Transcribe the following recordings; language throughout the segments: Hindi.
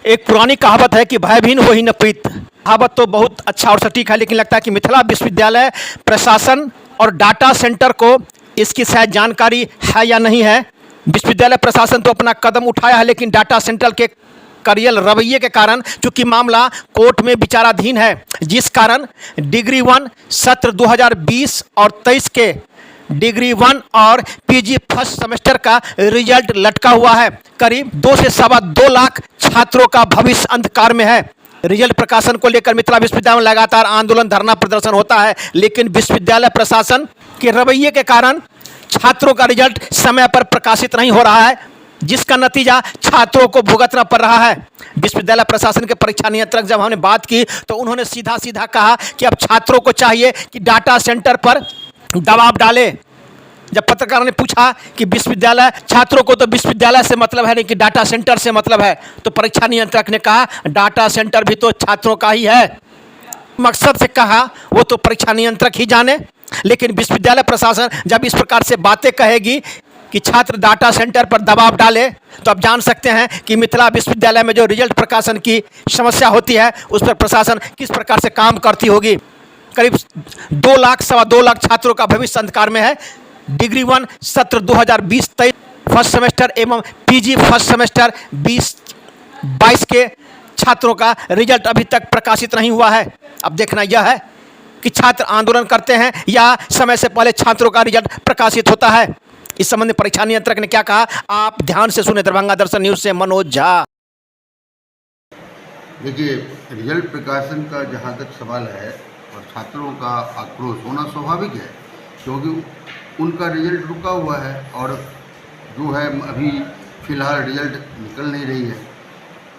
एक पुरानी कहावत है कि भय भीन हो ही न प्रीत। कहावत तो बहुत अच्छा और सटीक है, लेकिन लगता है कि मिथिला विश्वविद्यालय प्रशासन और डाटा सेंटर को इसकी शायद जानकारी है या नहीं है। विश्वविद्यालय प्रशासन तो अपना कदम उठाया है, लेकिन डाटा सेंटर के करियल रवैये के कारण चूंकि मामला कोर्ट में विचाराधीन है, जिस कारण डिग्री 1 सत्र 2020 और 23 के डिग्री 1 और पीजी फर्स्ट सेमेस्टर का रिजल्ट लटका हुआ है। करीब 2 से सवा 2 लाख छात्रों का भविष्य अंधकार में है। रिजल्ट प्रकाशन को लेकर मिथिला विश्वविद्यालय में लगातार आंदोलन धरना प्रदर्शन होता है, लेकिन विश्वविद्यालय प्रशासन के रवैये के कारण छात्रों का रिजल्ट समय पर प्रकाशित नहीं हो रहा है, जिसका नतीजा छात्रों को भुगतना पड़ रहा है। विश्वविद्यालय प्रशासन के परीक्षा नियंत्रक जब हमने बात की तो उन्होंने सीधा सीधा कहा कि अब छात्रों को चाहिए कि डाटा सेंटर पर दबाव डाले। जब पत्रकारों ने पूछा कि विश्वविद्यालय छात्रों को तो विश्वविद्यालय से मतलब है नहीं कि डाटा सेंटर से मतलब है, तो परीक्षा नियंत्रक ने कहा डाटा सेंटर भी तो छात्रों का ही है। मकसद से कहा वो तो परीक्षा नियंत्रक ही जाने, लेकिन विश्वविद्यालय प्रशासन जब इस प्रकार से बातें कहेगी कि छात्र डाटा सेंटर पर दबाव डाले, तो आप जान सकते हैं कि मिथिला विश्वविद्यालय में जो रिजल्ट प्रकाशन की समस्या होती है उस पर प्रशासन किस प्रकार से काम करती होगी। करीब 2 लाख सवा 2 लाख छात्रों का भविष्य अंधकार में है। डिग्री 1 सत्र 2020-23 फर्स्ट सेमेस्टर एवं पीजी फर्स्ट सेमेस्टर 2022 के छात्रों का रिजल्ट अभी तक प्रकाशित नहीं हुआ है। अब देखना यह है कि छात्र आंदोलन करते हैं या समय से पहले छात्रों का रिजल्ट प्रकाशित होता है। इस संबंध में परीक्षा नियंत्रक ने क्या कहा, आप ध्यान से सुने। दरभंगा दर्शन न्यूज से मनोज झा। देखिए, रिजल्ट प्रकाशन का जहाँ तक सवाल है और छात्रों का आक्रोश होना स्वाभाविक है, क्योंकि उनका रिजल्ट रुका हुआ है और जो है अभी फ़िलहाल रिजल्ट निकल नहीं रही है,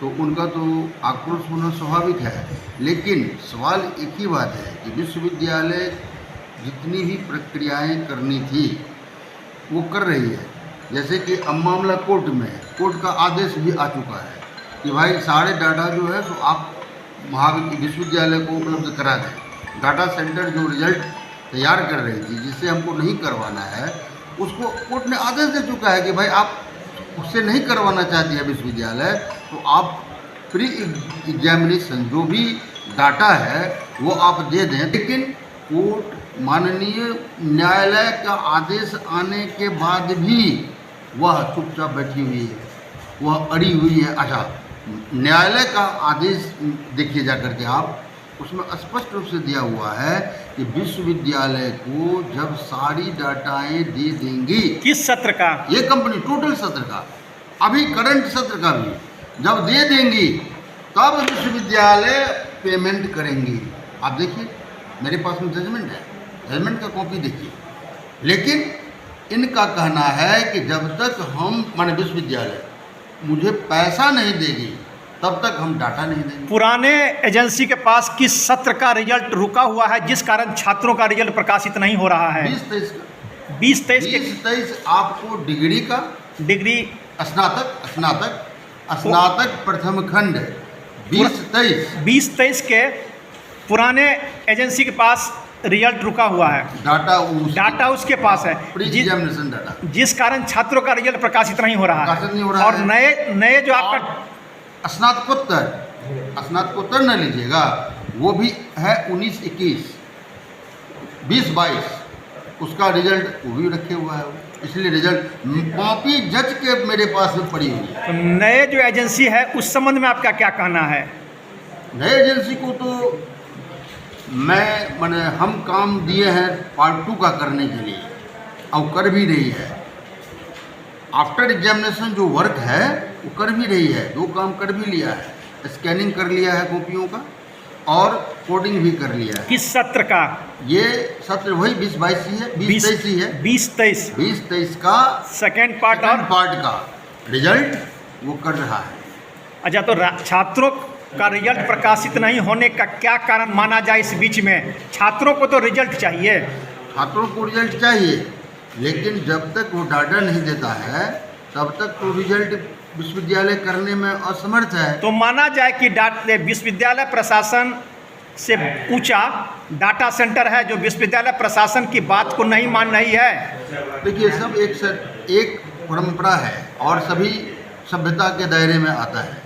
तो उनका तो आक्रोश होना स्वाभाविक है। लेकिन सवाल एक ही बात है कि विश्वविद्यालय जितनी भी प्रक्रियाएं करनी थी वो कर रही है। जैसे कि अब मामला कोर्ट में है, कोर्ट का आदेश भी आ चुका है कि भाई सारे डाटा जो है तो आप विश्वविद्यालय को उपलब्ध करा दें। डाटा सेंटर जो रिजल्ट तैयार कर रही थी, जिससे हमको नहीं करवाना है, उसको कोर्ट ने आदेश दे चुका है कि भाई आप उससे नहीं करवाना चाहती है विश्वविद्यालय, तो आप प्री एग्जामिनेशन जो भी डाटा है वो आप दे दें। लेकिन कोर्ट माननीय न्यायालय का आदेश आने के बाद भी वह चुपचाप बैठी हुई है, वह अड़ी हुई है। अच्छा, न्यायालय का आदेश देखिए जा करके आप, उसमें स्पष्ट रूप से दिया हुआ है कि विश्वविद्यालय को जब सारी डाटाएं दे देंगी, किस सत्र का, ये कंपनी टोटल सत्र का, अभी करंट सत्र का भी जब दे देंगी तब विश्वविद्यालय पेमेंट करेंगी। आप देखिए, मेरे पास में जजमेंट है, जजमेंट का कॉपी देखिए। लेकिन इनका कहना है कि जब तक हम माने विश्वविद्यालय मुझे पैसा नहीं देगी तब तक हम डाटा नहीं देंगे। पुराने एजेंसी के पास किस सत्र का रिजल्ट रुका हुआ है, जिस कारण छात्रों का रिजल्ट प्रकाशित नहीं हो रहा है? 20-23 का। 20-23 आपको डिग्री का, डिग्री स्नातक प्रथम खंड 20-23 के पुराने एजेंसी के पास रिजल्ट रुका हुआ है। डाटा उसके पास है, एग्जामिनेशन डाटा, जिस कारण छात्रों का रिजल्ट प्रकाशित नहीं हो रहा है। और नए जो आपका स्नातकोत्तर न लीजिएगा, वो भी है 19-21, 20-22, उसका रिजल्ट वो भी रखे हुआ है। इसलिए रिजल्ट कॉपी जज के मेरे पास में पड़ी हुई है। तो नए जो एजेंसी है उस संबंध में आपका क्या कहना है? नए एजेंसी को तो मैंने हम काम दिए हैं पार्ट 2 का करने के लिए, और कर भी रही है। आफ्टर एग्जामिनेशन जो वर्क है वो कर भी रही है, 2 काम कर भी लिया है, स्कैनिंग कर लिया है कॉपियों का और कोडिंग भी कर लिया है। किस सत्र का? ये सत्र वही 20-22 ही है, 20-23 ही है। 20-23 का सेकेंड पार्ट का रिजल्ट वो कर रहा है। अच्छा, तो छात्रों का रिजल्ट प्रकाशित नहीं होने का क्या कारण माना जाए? इस बीच में छात्रों को तो रिजल्ट चाहिए, छात्रों को रिजल्ट चाहिए, लेकिन जब तक वो डाटा नहीं देता है तब तक तो रिजल्ट विश्वविद्यालय करने में असमर्थ है। तो माना जाए कि विश्वविद्यालय प्रशासन से ऊंचा डाटा सेंटर है जो विश्वविद्यालय प्रशासन की बात को नहीं मान रही है। देखिए, सब एक परंपरा है और सभी सभ्यता के दायरे में आता है।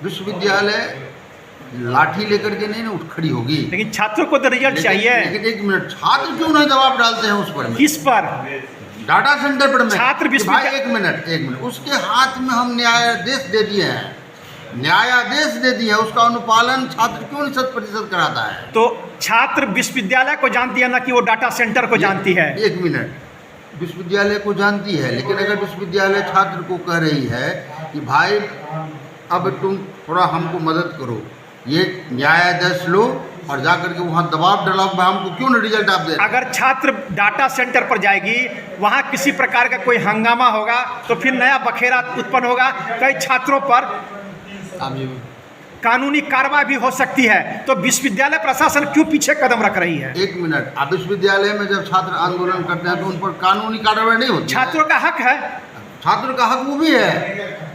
विश्वविद्यालय लाठी लेकर के नहीं ना उठ खड़ी होगी। लेकिन छात्रों को तो रिजल्ट चाहिए। लेकिन एक मिनट, छात्र क्यों नहीं दबाव डालते हैं उस पर में? किस पर? डाटा सेंटर पर में। छात्र कि भाई विश्वविद्यालय, एक मिनट, उसके हाथ में हम न्यायादेश दे दिए हैं, न्यायादेश दे दिया है, उसका अनुपालन छात्र क्यों नहीं 100% कराता है? तो छात्र विश्वविद्यालय को जानती है ना कि वो डाटा सेंटर को जानती है। एक मिनट, विश्वविद्यालय को जानती है, लेकिन अगर विश्वविद्यालय छात्र को कह रही है कि भाई अब तुम थोड़ा हमको मदद करो, ये न्यायाधीश लो और जाकर के वहाँ दबाव डालो, भाई हमको क्यों नहीं रिजल्ट आप दे रहे? अगर छात्र डाटा सेंटर पर जाएगी, वहाँ किसी प्रकार का कोई हंगामा होगा तो फिर नया बखेरा उत्पन्न होगा, कई छात्रों पर कानूनी कार्रवाई भी हो सकती है। तो विश्वविद्यालय प्रशासन क्यों पीछे कदम रख रही है? एक मिनट, अब विश्वविद्यालय में जब छात्र आंदोलन करते हैं तो उन पर कानूनी कार्रवाई नहीं होती। छात्रों का हक है। छात्रों का हक वो भी है,